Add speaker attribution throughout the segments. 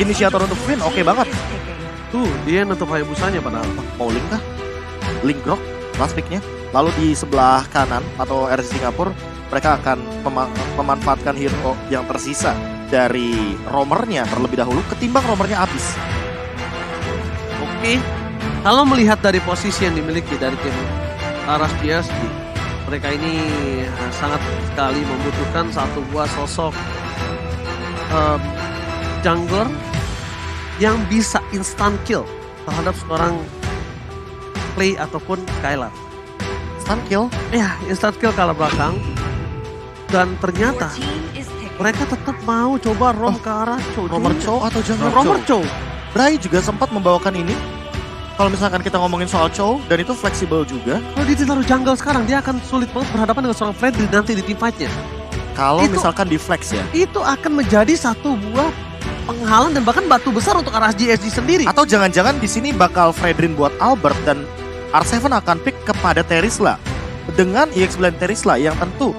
Speaker 1: inisiator untuk Finn, oke banget.
Speaker 2: Tuh, dia nutup Hayabusanya padahal.
Speaker 1: Mau Link kah? Link Grok, last pick-nya. Lalu di sebelah kanan atau RC Singapura, mereka akan memanfaatkan hero yang tersisa dari roamernya terlebih dahulu ketimbang roamernya habis.
Speaker 2: Oke, kalau melihat dari posisi yang dimiliki dari tim Aras GSG, mereka ini sangat sekali membutuhkan satu buah sosok jungler yang bisa instant kill terhadap seorang Clay ataupun Skylar.
Speaker 1: Instant kill?
Speaker 2: Ya, instant kill kalau belakang. Dan ternyata mereka tetap mau coba roam ke arah Chow.
Speaker 1: Roamer Chow atau jungler
Speaker 2: Roamer
Speaker 1: Chow?
Speaker 2: Chow.
Speaker 1: Bray juga sempat membawakan ini. Kalau misalkan kita ngomongin soal Chow, dan itu fleksibel juga.
Speaker 2: Kalau dia ditaruh jungle sekarang, dia akan sulit banget berhadapan dengan seorang Freddy nanti di team fight-nya.
Speaker 1: Kalau
Speaker 2: Itu-
Speaker 1: misalkan di flex ya.
Speaker 2: Itu akan menjadi satu buah penghalang dan bahkan batu besar untuk arah GSG sendiri.
Speaker 1: Atau jangan-jangan di sini bakal Fredrin buat Albert dan R7 akan pick kepada Terisla. Dengan EX9 Terisla yang tentu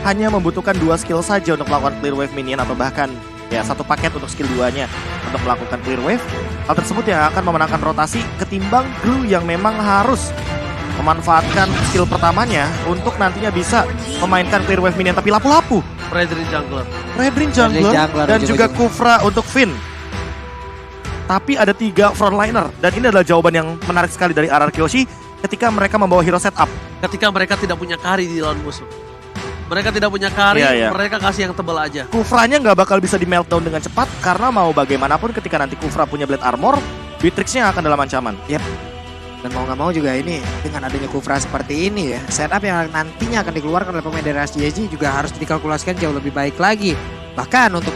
Speaker 1: hanya membutuhkan 2 skill saja untuk melakukan clear wave minion atau bahkan ya satu paket untuk skill 2-nya untuk melakukan clear wave. Hal tersebut yang akan memenangkan rotasi ketimbang Glue yang memang harus memanfaatkan skill pertamanya untuk nantinya bisa memainkan clear wave minion tapi lapu-lapu.
Speaker 2: Freddy jungler.
Speaker 1: Fredrin jungler dan juga Kufra untuk Finn. Tapi ada 3 frontliner dan ini adalah jawaban yang menarik sekali dari RR Kyoshi ketika mereka membawa hero setup.
Speaker 2: Ketika mereka tidak punya carry di lawan musuh. Mereka tidak punya carry,
Speaker 1: Iya, iya.
Speaker 2: mereka kasih yang tebal aja.
Speaker 1: Kufranya nggak bakal bisa di meltdown dengan cepat karena mau bagaimanapun ketika nanti Kufra punya blade armor, Beatrix-nya akan dalam ancaman.
Speaker 3: Dan mau nggak mau juga ini dengan adanya Kufra seperti ini ya, setup yang nantinya akan dikeluarkan oleh pemain dari RSGSG juga harus dikalkulasikan jauh lebih baik lagi. Bahkan untuk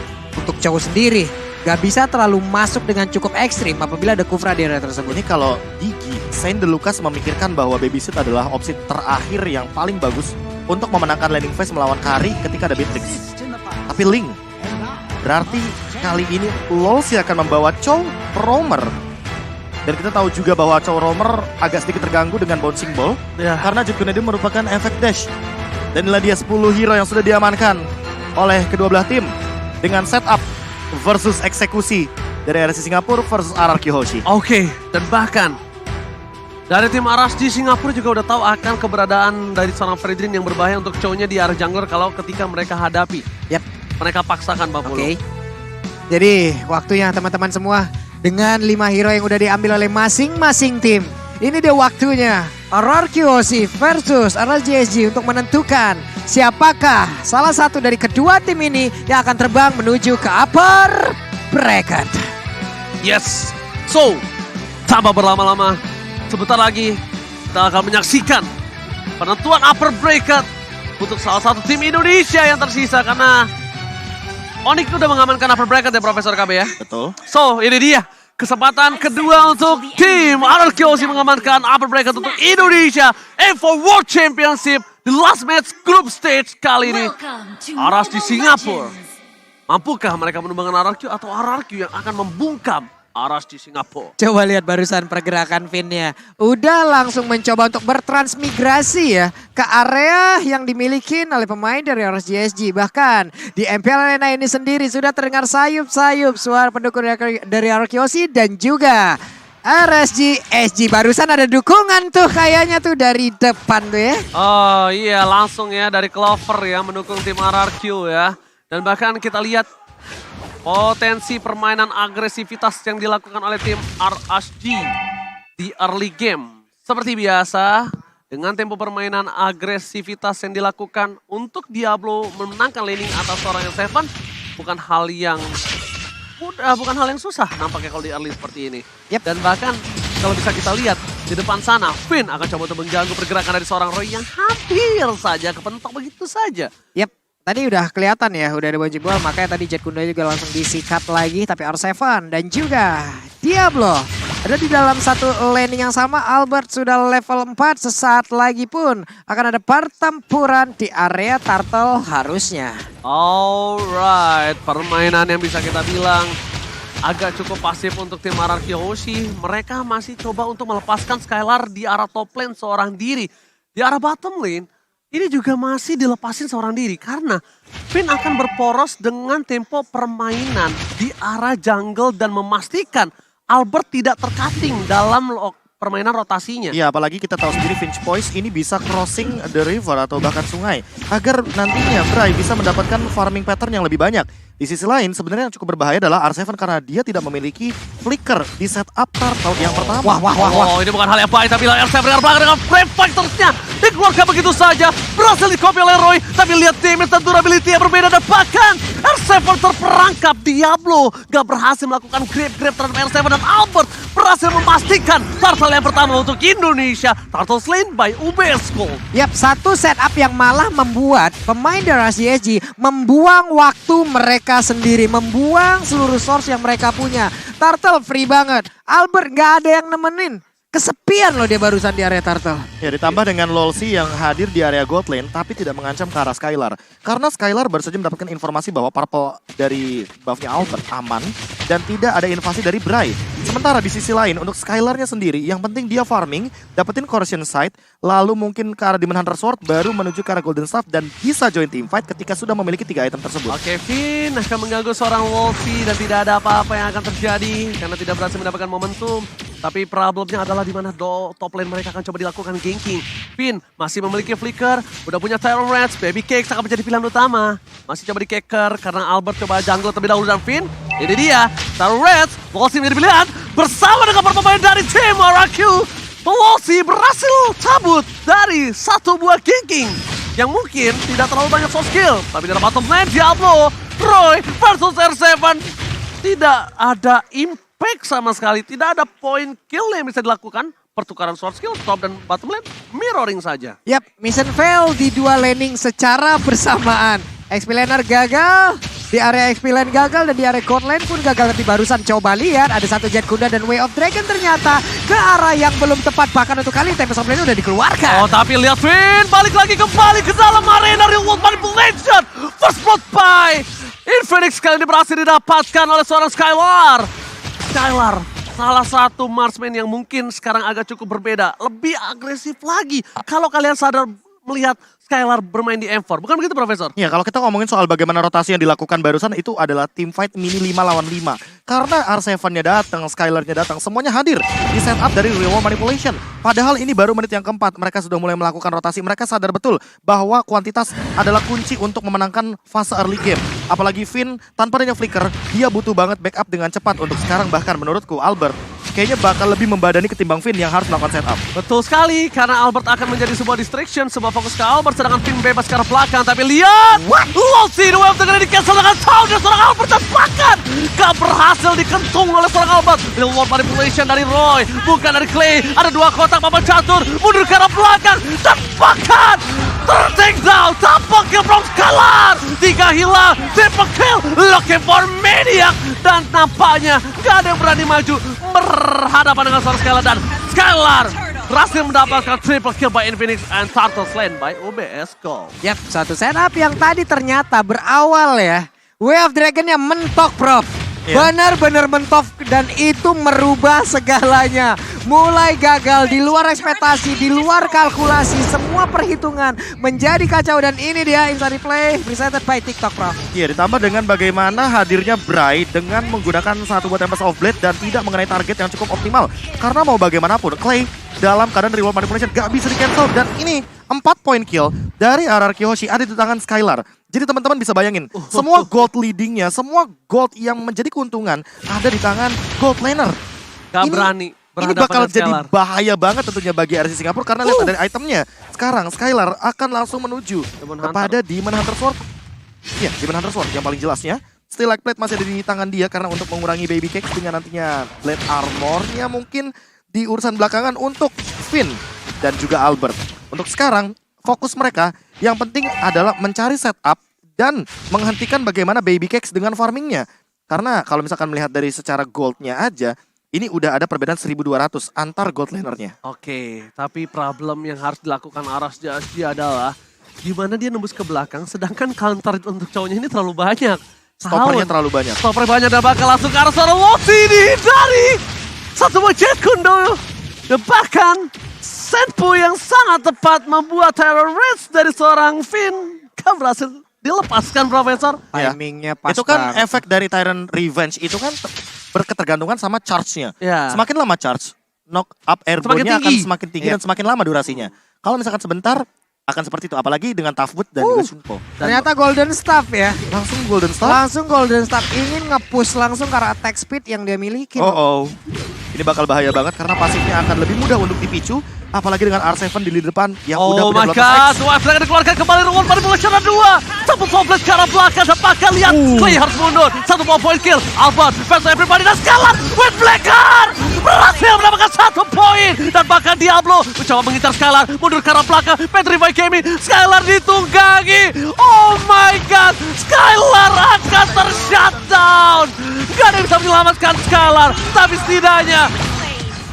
Speaker 3: cowok sendiri nggak bisa terlalu masuk dengan cukup ekstrim apabila ada Kufra di area tersebut.
Speaker 1: Ini kalau Gigi, Saint De Lucas memikirkan bahwa Babysit adalah opsi terakhir yang paling bagus untuk memenangkan landing phase melawan Kari ketika ada Beatrix. Tapi Link, berarti kali ini LoL sih akan membawa Chow Roamer. Dan kita tahu juga bahwa Chow Roamer agak sedikit terganggu dengan bouncing ball.
Speaker 2: Ya.
Speaker 1: Karena Jude Kennedy merupakan efek dash. Dan inilah dia 10 hero yang sudah diamankan oleh kedua belah tim. Dengan setup versus eksekusi dari RSC Singapura versus RR Kyoshi.
Speaker 2: Oke, dan bahkan dari tim Aras di Singapura juga udah tahu akan keberadaan dari seorang Fredrin yang berbahaya untuk Chow-nya di arah jungler kalau ketika mereka hadapi.
Speaker 3: Yap.
Speaker 2: Mereka paksakan Pak Polo.
Speaker 3: Oke. Jadi waktunya teman-teman semua dengan 5 hero yang udah diambil oleh masing-masing tim. Ini dia waktunya RR Kyoshi versus RSGSG untuk menentukan siapakah salah satu dari kedua tim ini yang akan terbang menuju ke upper bracket.
Speaker 2: Yes. So, tanpa berlama-lama, sebentar lagi kita akan menyaksikan penentuan upper bracket untuk salah satu tim Indonesia yang tersisa karena Onyx udah mengamankan upper bracket ya Profesor KB ya.
Speaker 1: Betul.
Speaker 2: So, ini dia kesempatan kedua untuk tim RR Kyoshi mengamankan upper bracket untuk Indonesia for World Championship di last match group stage kali ini. Aras di Singapura. Mampukah mereka menumbangkan RRQ atau RRQ yang akan membungkam Aras di Singapura?
Speaker 3: Coba lihat barusan pergerakan Finn-nya. Udah langsung mencoba untuk bertransmigrasi ya ke area yang dimiliki oleh pemain dari RSGSG. Bahkan di MPL Arena ini sendiri sudah terdengar sayup-sayup suara pendukung dari RR Kyoshi dan juga RSGSG. Barusan ada dukungan tuh kayaknya tuh dari depan tuh ya.
Speaker 2: Oh iya, langsung ya dari Clover ya mendukung tim RRQ ya. Dan bahkan kita lihat potensi permainan agresivitas yang dilakukan oleh tim RSG di early game. Seperti biasa, dengan tempo permainan agresivitas yang dilakukan untuk Diablo memenangkan laning atas seorang yang Seven, bukan hal yang mudah, bukan hal yang susah nampaknya kalau di early seperti ini.
Speaker 3: Yep.
Speaker 2: Dan bahkan kalau bisa kita lihat di depan sana, Finn akan coba untuk mengganggu pergerakan dari seorang Roy yang hampir saja kepentok begitu saja.
Speaker 3: Yap. Tadi udah kelihatan ya, udah ada bouncing ball, makanya tadi Jet Kunda juga langsung disikat lagi. Tapi R7 dan juga Diablo ada di dalam satu landing yang sama. Albert sudah level 4, sesaat lagi pun akan ada pertempuran di area turtle harusnya.
Speaker 2: Alright, permainan yang bisa kita bilang agak cukup pasif untuk tim RR Kyoshi. Mereka masih coba untuk melepaskan Skylar di arah top lane seorang diri. Di arah bottom lane, ini juga masih dilepasin seorang diri. Karena Finn akan berporos dengan tempo permainan di arah jungle dan memastikan Albert tidak tercutting dalam permainan rotasinya.
Speaker 1: Iya, apalagi kita tahu sendiri Finch Poise ini bisa crossing the river atau bahkan sungai. Agar nantinya Bray bisa mendapatkan farming pattern yang lebih banyak. Di sisi lain, sebenarnya yang cukup berbahaya adalah R7 karena dia tidak memiliki flicker di setup turtle yang pertama.
Speaker 2: Oh, ini bukan hal yang baik, tapi R7 dengan belakang dengan frame fightersnya dikeluarkan begitu saja. Berhasil di-copy oleh Roy, tapi lihat damage dan durability yang berbeda. Dan bahkan R7 terperangkap. Diablo gak berhasil melakukan grab terhadap R7 dan Albert berhasil memastikan turtle yang pertama untuk Indonesia. Turtle slain by UBS Gold.
Speaker 3: Yap, satu setup yang malah membuat pemain dari RSGSG membuang waktu mereka sendiri, membuang seluruh source yang mereka punya. Turtle free banget, Albert gak ada yang nemenin. Kesepian loh dia barusan di area Turtle.
Speaker 1: Ya, ditambah dengan Lolsi yang hadir di area gold lane tapi tidak mengancam ke arah Skylar. Karena Skylar baru saja mendapatkan informasi bahwa purple dari buffnya Albert aman dan tidak ada invasi dari Bray. Sementara di sisi lain untuk Skylarnya sendiri yang penting dia farming, dapetin Corrosion Sight, lalu mungkin ke arah Demon Hunter Sword baru menuju ke arah Golden Staff dan bisa join team fight ketika sudah memiliki 3 item tersebut.
Speaker 2: Oke, Finn akan mengganggu seorang Wolfie dan tidak ada apa-apa yang akan terjadi karena tidak berhasil mendapatkan momentum. Tapi problemnya adalah di mana top lane mereka akan coba dilakukan ganking. Finn masih memiliki flicker, udah punya Terror Rats, Baby Cakes akan menjadi pilihan utama. Masih coba di-caker karena Albert coba jungle terlebih dahulu dan Finn. Ini dia, Terror Rats, Wolfie menjadi pilihan bersama dengan para pemain dari tim RRQ. Wolfie berhasil cabut dari satu buah ganking yang mungkin tidak terlalu banyak soft skill. Tapi dalam bottom lane, Diablo, Roy versus R7 tidak ada impact sama sekali, tidak ada point kill yang bisa dilakukan. Pertukaran sword skill, top dan bottom lane, mirroring saja.
Speaker 3: Yap, mission fail di dua laning secara bersamaan. XP laner gagal, di area XP lane gagal dan di area gold lane pun gagal. Tapi barusan coba lihat, ada satu Jet Kuda dan Way of Dragon ternyata ke arah yang belum tepat. Bahkan untuk kali Tempest of Lane udah dikeluarkan.
Speaker 2: Oh, tapi lihat Finn, balik lagi kembali ke dalam arena Real World Manipulation. First blood by Infinix kali ini berhasil didapatkan oleh seorang Skylar. Skylar, salah satu marksman yang mungkin sekarang agak cukup berbeda. Lebih agresif lagi. Kalau kalian sadar melihat Skylar bermain di M4. Bukan begitu, Profesor?
Speaker 1: Ya, kalau kita ngomongin soal bagaimana rotasi yang dilakukan barusan itu adalah team fight mini 5 lawan 5. Karena R7-nya datang, Skylar-nya datang, semuanya hadir di setup dari Real World Manipulation. Padahal ini baru menit yang keempat, mereka sudah mulai melakukan rotasi. Mereka sadar betul bahwa kuantitas adalah kunci untuk memenangkan fase early game. Apalagi Finn, tanpa adanya flicker, dia butuh banget backup dengan cepat untuk sekarang. Bahkan menurutku, Albert kayaknya bakal lebih membadani ketimbang Finn yang harus melakukan setup.
Speaker 2: Betul sekali, karena Albert akan menjadi sebuah distraction, sebuah fokus ke Albert, sedangkan Finn bebas ke arah belakang. Tapi lihat, Lolsi the Wave dengan di-cancel dengan sound dari seorang Albert dan bahkan gak berhasil dikentung oleh seorang Albert. Real World Manipulation dari Roy, bukan dari Clay. Ada dua kotak papan catur, mundur ke arah belakang dan bahkan ter-take down, tampak kill from Skylar. 3 hilang, triple kill, looking for Maniac. Dan nampaknya gak ada yang berani maju berhadapan dengan seorang Skylar dan Skylar berhasil mendapatkan triple kill by Infinix and Turtle slain by UBS Gold.
Speaker 3: Yap, satu setup yang tadi ternyata berawal ya. Way of Dragon-nya mentok, Prof. Benar-benar mentok dan itu merubah segalanya. Mulai gagal, di luar ekspektasi, di luar kalkulasi, semua perhitungan menjadi kacau. Dan ini dia Inside Replay presented by TikTok, Prof.
Speaker 1: Iya, ditambah dengan bagaimana hadirnya Bray dengan menggunakan satu buah Tempest of Blade dan tidak mengenai target yang cukup optimal. Karena mau bagaimanapun, Clay dalam keadaan Real World Manipulation gak bisa di-cancel. Dan ini 4 point kill dari RRQ Hoshi ada di tangan Skylar. Jadi teman-teman bisa bayangin, semua gold leadingnya, semua gold yang menjadi keuntungan ada di tangan gold laner.
Speaker 2: Gak berani.
Speaker 1: Ini bakal jadi bahaya banget tentunya bagi RC Singapura karena lihat dari itemnya. Sekarang Skylar akan langsung menuju kepada Demon Hunter Sword. Iya, Demon Hunter Sword yang paling jelasnya. Still Like Plate masih ada di tangan dia karena untuk mengurangi Baby Cakes dengan nantinya Blade Armor-nya mungkin di urusan belakangan untuk Finn dan juga Albert. Untuk sekarang fokus mereka yang penting adalah mencari setup dan menghentikan bagaimana Baby Cakes dengan farmingnya. Karena kalau misalkan melihat dari secara goldnya aja, ini udah ada perbedaan 1200 antar gold lanernya.
Speaker 2: Oke, tapi problem yang harus dilakukan Aras Jasdi adalah gimana dia nembus ke belakang sedangkan counter untuk cowoknya ini terlalu banyak.
Speaker 1: Stoppernya terlalu banyak.
Speaker 2: Stoppernya banyak dan bakal langsung ke arah seorang Lolsi ini dari satu buah Jet Kundo. Dan bahkan Senpu yang sangat tepat membuat Terror Rage dari seorang Finn. Kan berhasil dilepaskan, Profesor.
Speaker 1: Ya.
Speaker 3: Timingnya pas
Speaker 1: Itu kan
Speaker 3: banget.
Speaker 1: efek dari Tyrant Revenge itu kan berketergantungan sama charge-nya.
Speaker 2: Ya.
Speaker 1: Semakin lama charge, knock up
Speaker 2: Semakin
Speaker 1: airborne-nya akan
Speaker 2: tinggi.
Speaker 1: semakin tinggi
Speaker 3: Iya.
Speaker 1: dan semakin lama durasinya. Kalau misalkan sebentar akan seperti itu, apalagi dengan Tough Boot dan juga Shunpo.
Speaker 3: Ternyata Golden Staff ya.
Speaker 1: Langsung Golden Star.
Speaker 3: Langsung Golden Staff ingin nge-push langsung karena attack speed yang dia miliki.
Speaker 1: Oh. Ini bakal bahaya banget karena pasifnya akan lebih mudah untuk dipicu. Apalagi dengan R7 di lini depan yang udah
Speaker 2: Oh
Speaker 1: punya
Speaker 2: my
Speaker 1: Lotus
Speaker 2: god,
Speaker 1: X.
Speaker 2: dua flag dikeluarkan kembali Reward Manipulation 2. Satu komplit ke arah belakang, apakah lihat Clay harus mundur. Satu ball point kill, Albert versus everybody dan Scarlet with Blacker berhasil mendapatkan 1 poin. Dan bahkan Diablo mencoba mengincar Skylar, mundur ke arah belakang, Petrify Kemi, Skylar ditunggangi. Oh my god, Skylar akan ter-shutdown. Gak ada yang bisa menyelamatkan Skylar, tapi setidaknya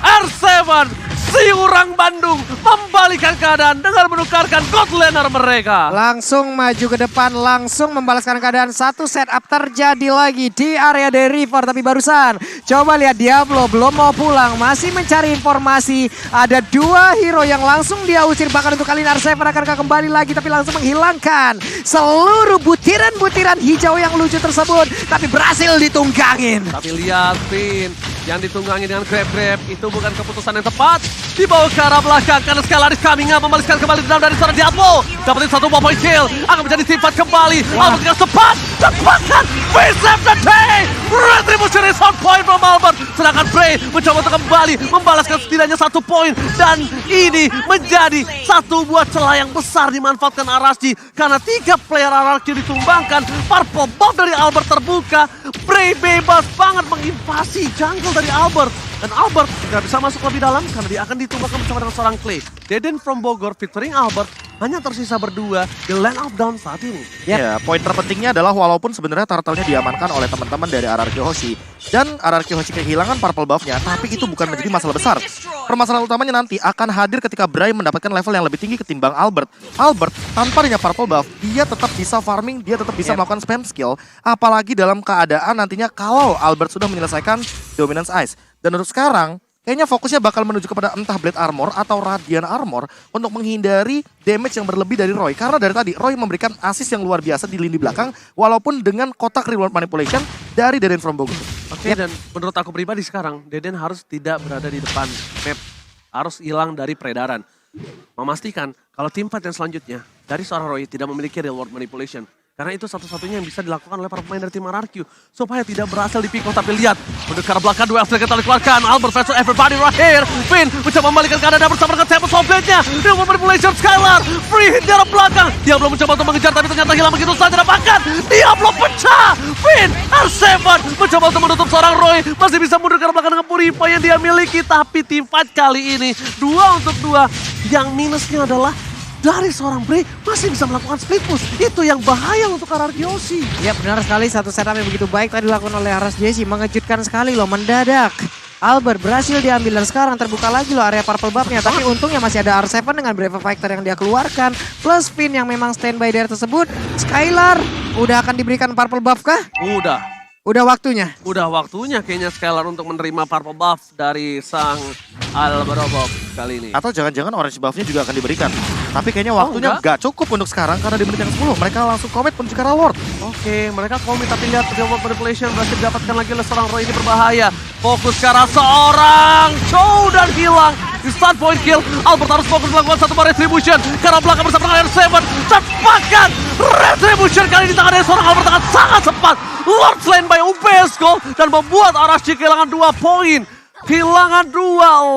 Speaker 2: R7 si orang Bandung membalikkan keadaan dengan menukarkan God Laner mereka.
Speaker 3: Langsung maju ke depan, langsung membalaskan keadaan. Satu setup terjadi lagi di area dari River. Tapi barusan, coba lihat Diablo belum mau pulang. Masih mencari informasi. Ada 2 hero yang langsung dia usir. Bahkan untuk kali ini R7 akan kembali lagi. Tapi langsung menghilangkan seluruh butiran-butiran hijau yang lucu tersebut. Tapi berhasil ditunggangin.
Speaker 2: Tapi lihat Finn yang ditunggangi dengan grab-grab itu bukan keputusan yang tepat. Dibawa ke arah belakang karena Skylar is coming up, membalaskan kembali dendam dari seorang Diablo. Dapetin 1 ball point kill, akan menjadi sifat kembali. Albert dengan cepat, dapatkan face of the day. Retribution is on point from Albert. Sedangkan Bray mencoba untuk kembali membalaskan setidaknya 1 poin. Dan ini menjadi satu buah celah yang besar dimanfaatkan Arashi. Karena 3 player RRQ ditumbangkan, purple buff dari Albert terbuka. Bray bebas banget menginvasi jungle dari Albert. Dan Albert tidak bisa masuk lebih dalam karena dia akan ditumbangkan bersama dengan seorang Clay. Deden from Bogor featuring Albert hanya tersisa berdua di lane of down saat ini.
Speaker 1: Ya, poin terpentingnya adalah walaupun sebenarnya turtle-nya diamankan oleh teman-teman dari RRQ Hoshi. Dan RRQ Hoshi kehilangan purple buff-nya, tapi itu bukan menjadi masalah besar. Permasalahan utamanya nanti akan hadir ketika Bray mendapatkan level yang lebih tinggi ketimbang Albert. Albert, tanpa adanya purple buff, dia tetap bisa farming, dia tetap bisa melakukan spam skill. Apalagi dalam keadaan nantinya kalau Albert sudah menyelesaikan Dominance Ice. Dan untuk sekarang, kayaknya fokusnya bakal menuju kepada entah Blade Armor atau Radiant Armor untuk menghindari damage yang berlebih dari Roy. Karena dari tadi Roy memberikan assist yang luar biasa di lini belakang walaupun dengan kotak reward manipulation dari Deden from Bogor.
Speaker 2: Oke, dan menurut aku pribadi sekarang, Deden harus tidak berada di depan map. Harus hilang dari peredaran. Memastikan kalau tim fight yang selanjutnya dari seorang Roy tidak memiliki reward manipulation. Karena itu satu-satunya yang bisa dilakukan oleh para pemain dari tim RRQ. Supaya tidak berhasil di pick off. Tapi lihat, mendekat belakang 2 flag yang dikeluarkan. Albert versus everybody right here. Finn mencoba membalikan keadaan bersama dengan Tempest of Blade-nya. Reward manipulation Skylar. Free hit di arah belakang. Diablo mencoba untuk mengejar tapi ternyata hilang begitu saja. Bahkan Diablo pecah. Finn R7 mencoba untuk menutup seorang Roy. Masih bisa mundur ke arah belakang dengan Purify yang dia miliki. Tapi tim fight kali ini 2 untuk 2. Yang minusnya adalah dari seorang Bray masih bisa melakukan split push. Itu yang bahaya untuk RRQ Hoshi.
Speaker 3: Ya benar sekali, satu setup yang begitu baik tadi dilakukan oleh Aras Jesse. Mengejutkan sekali loh, mendadak. Albert berhasil diambil dan sekarang terbuka lagi loh area purple buff-nya. Tapi untungnya masih ada R7 dengan Brave Fighter yang dia keluarkan. Plus Finn yang memang standby dari tersebut. Skylar udah akan diberikan purple buff kah? Udah waktunya.
Speaker 2: Udah waktunya kayaknya Skylar untuk menerima purple buff dari sang Alberobov kali ini.
Speaker 1: Atau jangan-jangan orange buff-nya juga akan diberikan. Tapi kayaknya waktunya nggak cukup untuk sekarang karena di menit yang 10 mereka langsung commit menuju ke arah Lord.
Speaker 2: Oke, mereka komit tapi lihat reward manipulation berhasil didapatkan lagi oleh seorang Roy. Ini berbahaya. Fokus ke arah seorang Chow dan hilang. Di start point kill, Albert harus fokus melakukan satu bar retribution. Ke arah belakang bersama dengan R7. Cepatkan retribution kali ini tangan dari seorang Albert akan sangat cepat. Lord slain by UPS Gold dan membuat Arashi kehilangan 2 poin. Kehilangan 2,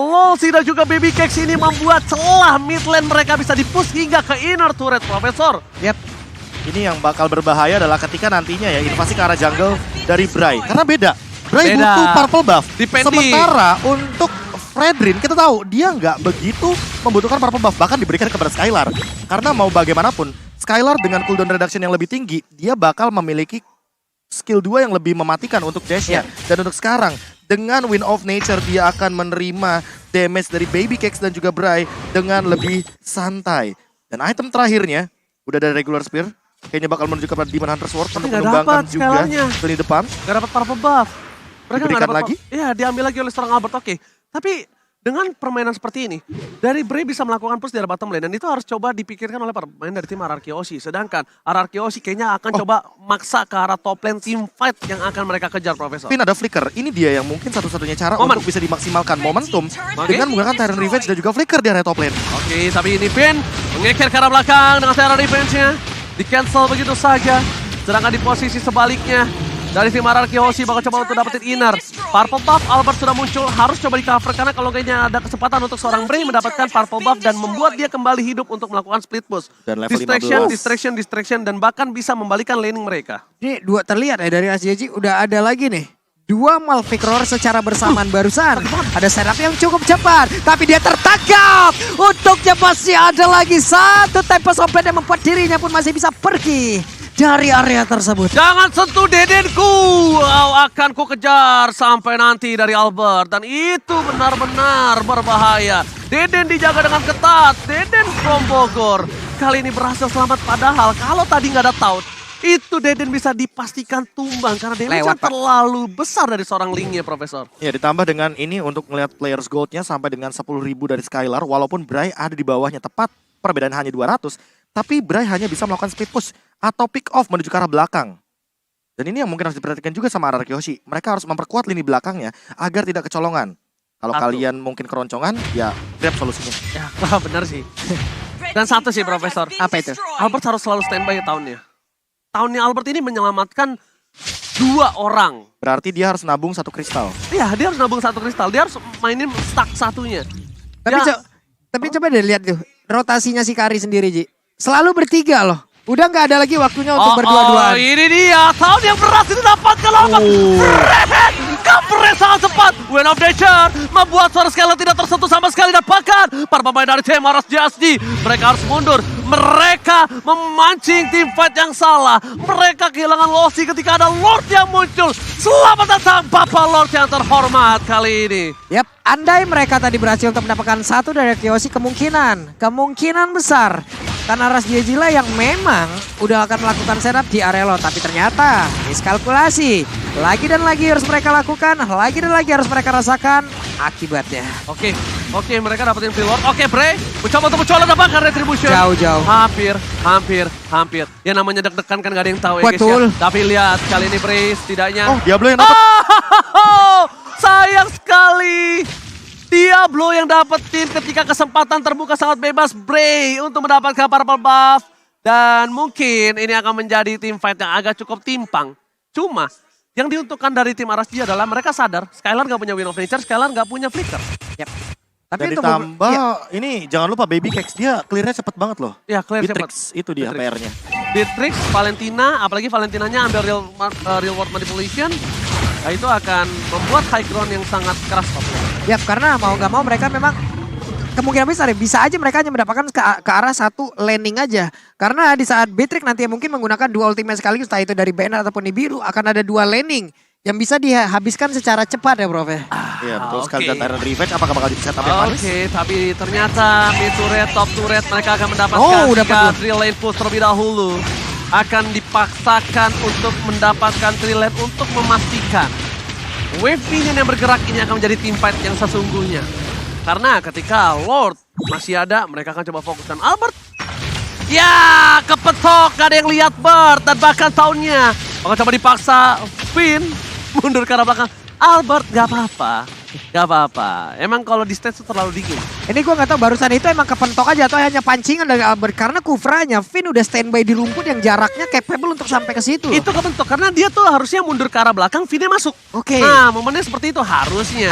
Speaker 2: Lolsi dan juga Baby Cakes ini membuat celah mid lane mereka bisa di-push hingga ke inner turret, Profesor.
Speaker 3: Yap.
Speaker 1: Ini yang bakal berbahaya adalah ketika nantinya ya invasi ke arah jungle dari Bray. Karena beda. Bray
Speaker 2: Beda.
Speaker 1: butuh purple buff.
Speaker 2: Depending.
Speaker 1: Sementara untuk Fredrin kita tahu dia nggak begitu membutuhkan purple buff. Bahkan diberikan kepada Skylar. Karena mau bagaimanapun, Skylar dengan cooldown reduction yang lebih tinggi, dia bakal memiliki skill 2 yang lebih mematikan untuk dash-nya. Dan untuk sekarang, dengan Wind of Nature dia akan menerima damage dari Baby Cakes dan juga Bray dengan lebih santai. Dan item terakhirnya, udah ada regular spear. Kayaknya bakal menuju kepada Demon Hunter Sword untuk
Speaker 2: nggak
Speaker 1: menumbangkan
Speaker 2: dapat
Speaker 1: juga
Speaker 2: Skylarnya.
Speaker 1: lini depan.
Speaker 2: Gak dapat purple buff. Mereka nggak
Speaker 1: Diberikan
Speaker 2: dapat
Speaker 1: lagi?
Speaker 2: Iya, diambil lagi oleh seorang Albert. Oke. Tapi dengan permainan seperti ini, dari Bray bisa melakukan push dari bottom lane dan itu harus coba dipikirkan oleh para pemain dari tim RRQ Oshi. Sedangkan RRQ Oshi kayaknya akan coba maksa ke arah top lane team fight yang akan mereka kejar, Profesor.
Speaker 1: Vin ada flicker, ini dia yang mungkin satu-satunya cara
Speaker 2: Momen.
Speaker 1: untuk bisa dimaksimalkan momentum dengan menggunakan Tyrant Revenge dan juga flicker di area top lane.
Speaker 2: Oke, tapi ini Vin mengeker ke arah belakang dengan Terra Revenge-nya. Di-cancel begitu saja. Sedangkan di posisi sebaliknya, dari tim RRQ Oshi bakal coba untuk dapetin inner. Purple buff Albert sudah muncul, harus coba di cover karena kalau kayaknya ada kesempatan untuk seorang Bray mendapatkan purple buff dan membuat dia kembali hidup untuk melakukan split push.
Speaker 1: Dan level
Speaker 2: Distraction dan bahkan bisa membalikan laning mereka.
Speaker 3: Ini dua terlihat ya dari RSJJ udah ada lagi nih. Dua Malphite Roar secara bersamaan barusan. Ada setup yang cukup cepat. Tapi dia tertangkap. Untuknya masih ada lagi satu Tempest of Blade yang membuat dirinya pun masih bisa pergi dari area tersebut.
Speaker 2: Jangan sentuh Dedenku, akan ku kejar sampai nanti dari Albert. Dan itu benar-benar berbahaya. Deden dijaga dengan ketat, Deden from Bogor. Kali ini berhasil selamat padahal kalau tadi nggak ada taunt, itu Deden bisa dipastikan tumbang karena damage terlalu besar dari seorang Link-nya, Profesor.
Speaker 1: Ya, ditambah dengan ini untuk melihat players gold-nya sampai dengan 10.000 dari Skylar, walaupun Bray ada di bawahnya tepat perbedaan hanya 200, tapi Bray hanya bisa melakukan split push atau pick off menuju ke arah belakang. Dan ini yang mungkin harus diperhatikan juga sama RRQ Oshi. Mereka harus memperkuat lini belakangnya agar tidak kecolongan. Kalau kalian mungkin keroncongan, ya grab solusinya.
Speaker 2: Ya, benar sih. Dan satu sih, Profesor.
Speaker 3: Apa itu?
Speaker 2: Albert harus selalu standby tahunnya. Tahunnya Albert ini menyelamatkan 2 orang.
Speaker 1: Berarti dia harus nabung 1 kristal.
Speaker 2: Iya, dia harus nabung 1 kristal. Dia harus mainin stack satunya.
Speaker 3: Tapi coba deh lihat tuh rotasinya si Kari sendiri, Ji. Selalu bertiga loh. Udah nggak ada lagi waktunya untuk berdua-duaan.
Speaker 2: Ini dia, tahun yang berhasil didapatkan Albert. Covernya sangat cepat. Wind of Nature membuat suara Skylar tidak tersentuh sama sekali. Dan bahkan para pemain dari tim RSJSD, mereka harus mundur. Mereka memancing tim fight yang salah. Mereka kehilangan Losi ketika ada Lord yang muncul. Selamat datang Bapak Lord yang terhormat kali ini.
Speaker 3: Yap, andai mereka tadi berhasil untuk mendapatkan satu dari Kyoshi, kemungkinan besar. Karena RSJJ lah yang memang udah akan melakukan setup di area lo. Tapi ternyata miskalkulasi. Lagi dan lagi harus mereka lakukan. Lagi dan lagi harus mereka rasakan akibatnya.
Speaker 2: Oke, mereka dapetin free Lord. Oke, Bray, mencoba untuk dapatkan Retribution.
Speaker 3: Jauh-jauh.
Speaker 2: Hampir. Ya namanya deg-degan kan gak ada yang tahu ya guys
Speaker 3: Betul.
Speaker 2: ya. Tapi lihat, kali ini Bray setidaknya.
Speaker 1: Oh, Diablo yang dapat.
Speaker 2: Sayang sekali. Diablo yang dapetin ketika kesempatan terbuka sangat bebas Bray untuk mendapatkan purple buff. Dan mungkin ini akan menjadi tim fight yang agak cukup timpang. Cuma yang diuntungkan dari tim RSG adalah mereka sadar Skylar gak punya Wind of Nature, Skylar gak punya flicker.
Speaker 3: Yap.
Speaker 1: Tapi ditambah ini jangan lupa Baby Kex, dia clear-nya cepet banget loh.
Speaker 2: Ya, clear cepet.
Speaker 1: Beatrix, itu dia PR-nya.
Speaker 2: Beatrix, Valentina, apalagi Valentinanya ambil real world manipulation. Nah, itu akan membuat high ground yang sangat keras.
Speaker 3: Yap, karena mau nggak mau mereka memang kemungkinan besar ya, bisa aja mereka hanya mendapatkan ke arah satu landing aja. Karena di saat Beatrix nanti mungkin menggunakan dua ultimate sekaligus, entah itu dari Banner ataupun Nibiru, akan ada 2 landing yang bisa dihabiskan secara cepat ya, Prof.
Speaker 1: Iya, betul sekali. Dan Tyrant Revenge apakah bakal di setup yang manis?
Speaker 2: Oke, tapi ternyata mid turret, top turret mereka akan mendapatkan drill lane push terlebih dahulu. Akan dipaksakan untuk mendapatkan drill lane untuk memastikan wave minion yang bergerak ini akan menjadi team fight yang sesungguhnya. Karena ketika Lord masih ada, mereka akan coba fokuskan Albert. Ya, kepetok, gak ada yang lihat Bert. Dan bahkan tahunnya akan coba dipaksa Finn mundur ke arah belakang. Albert gak apa-apa. Emang kalau di stage itu terlalu dingin.
Speaker 3: Ini gue gak tahu barusan itu emang kepentok aja atau hanya pancingan dari Albert. Karena Kufranya, Finn udah standby di rumput yang jaraknya capable untuk sampai ke situ.
Speaker 2: Itu kepentok karena dia tuh harusnya mundur ke arah belakang, Finn masuk.
Speaker 3: Oke.
Speaker 2: Nah, momennya seperti itu harusnya.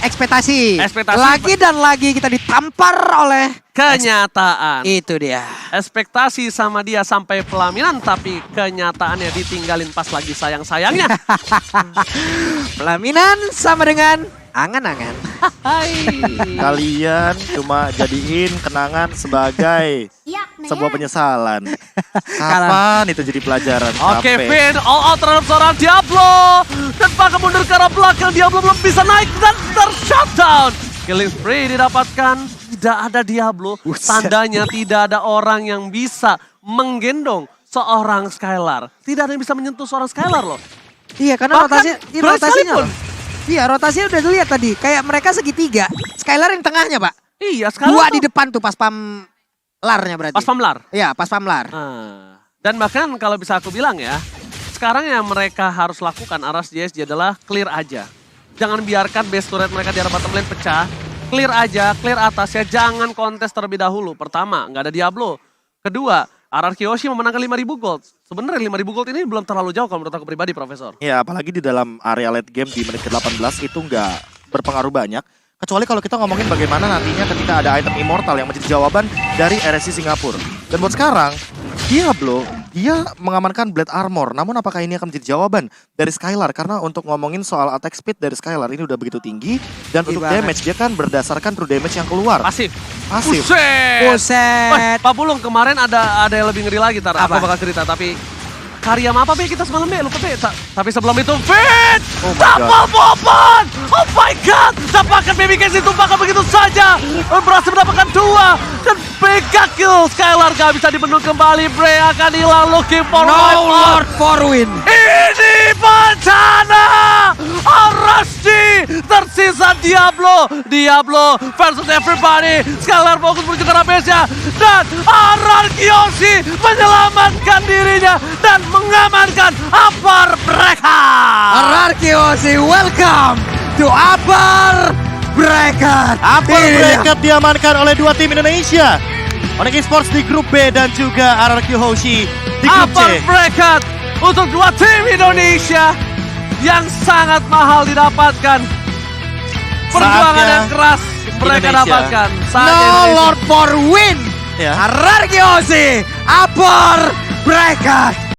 Speaker 3: Ekspektasi. Lagi dan lagi kita ditampar oleh
Speaker 2: kenyataan.
Speaker 3: Itu dia.
Speaker 2: Ekspektasi sama dia sampai pelaminan, tapi kenyataannya ditinggalin pas lagi sayang-sayangnya.
Speaker 3: Pelaminan sama dengan angan-angan.
Speaker 1: Kalian cuma jadiin kenangan sebagai sebuah penyesalan. Kapan itu jadi pelajaran?
Speaker 2: Oke, Finn all out terhadap seorang Diablo. Dan bahkan mundur ke arah belakang, Diablo belum bisa naik dan ter-shutdown. Killing spree didapatkan, tidak ada Diablo. Tandanya tidak ada orang yang bisa menggendong seorang Skylar. Tidak ada yang bisa menyentuh seorang Skylar loh.
Speaker 3: Iya, karena rotasinya loh. Iya, rotasinya udah dilihat tadi. Kayak mereka segitiga. Skylar yang tengahnya, Pak.
Speaker 2: Iya, sekarang
Speaker 3: Dua
Speaker 2: tuh
Speaker 3: di depan tuh pas pamlarnya berarti.
Speaker 2: pas pamlar.
Speaker 3: Iya, pas pamlar.
Speaker 2: Nah, dan bahkan kalau bisa aku bilang ya, sekarang yang mereka harus lakukan Aras JSG adalah clear aja. Jangan biarkan base turret mereka di arah bottom lane pecah. Clear aja, clear atasnya, jangan kontes terlebih dahulu. Pertama, nggak ada Diablo. Kedua, RRQ Hoshi memenangkan 5.000 gold. Sebenarnya 5.000 gold ini belum terlalu jauh kalau menurut aku pribadi, Profesor.
Speaker 1: Ya, apalagi di dalam area late game di menit ke-18 itu nggak berpengaruh banyak. Kecuali kalau kita ngomongin bagaimana nantinya ketika ada item immortal yang menjadi jawaban dari RSC Singapura. Dan buat sekarang, Diablo, dia mengamankan Blade Armor. Namun apakah ini akan menjadi jawaban dari Skylar? Karena untuk ngomongin soal attack speed dari Skylar ini udah begitu tinggi. Dan untuk damage, dia kan berdasarkan true damage yang keluar.
Speaker 2: Pasif.
Speaker 1: Pasif.
Speaker 2: Buset.
Speaker 3: Buset.
Speaker 2: Pak Bulung, kemarin ada yang lebih ngeri lagi, Tar. Aku
Speaker 3: Apa?
Speaker 2: bakal cerita, tapi karya apa Be kita semalam Be? Lupa Be. Tapi sebelum itu, Fit!
Speaker 1: Oh my
Speaker 2: Double bomban! Oh my God! Dapatkan baby case ditumpahkan begitu saja. Berhasil mendapatkan 2. Dan mega kill. Skylar gak bisa dibendung kembali. Bray akan hilang looking for
Speaker 3: No
Speaker 2: wipe out.
Speaker 3: Lord for win.
Speaker 2: Ini bencana! RSG tersisa Diablo. Diablo versus everybody. Skylar fokus menuju ke arah base-nya. Dan RRQ Hoshi menyelamatkan dirinya. Dan mengamankan Upper Bracket.
Speaker 3: RRQ Hoshi, welcome to Upper Bracket.
Speaker 1: Upper
Speaker 3: Ini dia.
Speaker 1: bracket diamankan oleh dua tim Indonesia. Onyx Esports di grup B dan juga RRQ Hoshi di grup
Speaker 2: Upper
Speaker 1: C.
Speaker 2: Bracket untuk dua tim Indonesia yang sangat mahal didapatkan. Perjuangan
Speaker 1: Saatnya
Speaker 2: yang keras mereka
Speaker 1: Indonesia.
Speaker 2: dapatkan. Saatnya
Speaker 3: No
Speaker 2: Indonesia.
Speaker 3: Lord for win.
Speaker 1: Ya.
Speaker 3: RRQ Hoshi, Upper Bracket.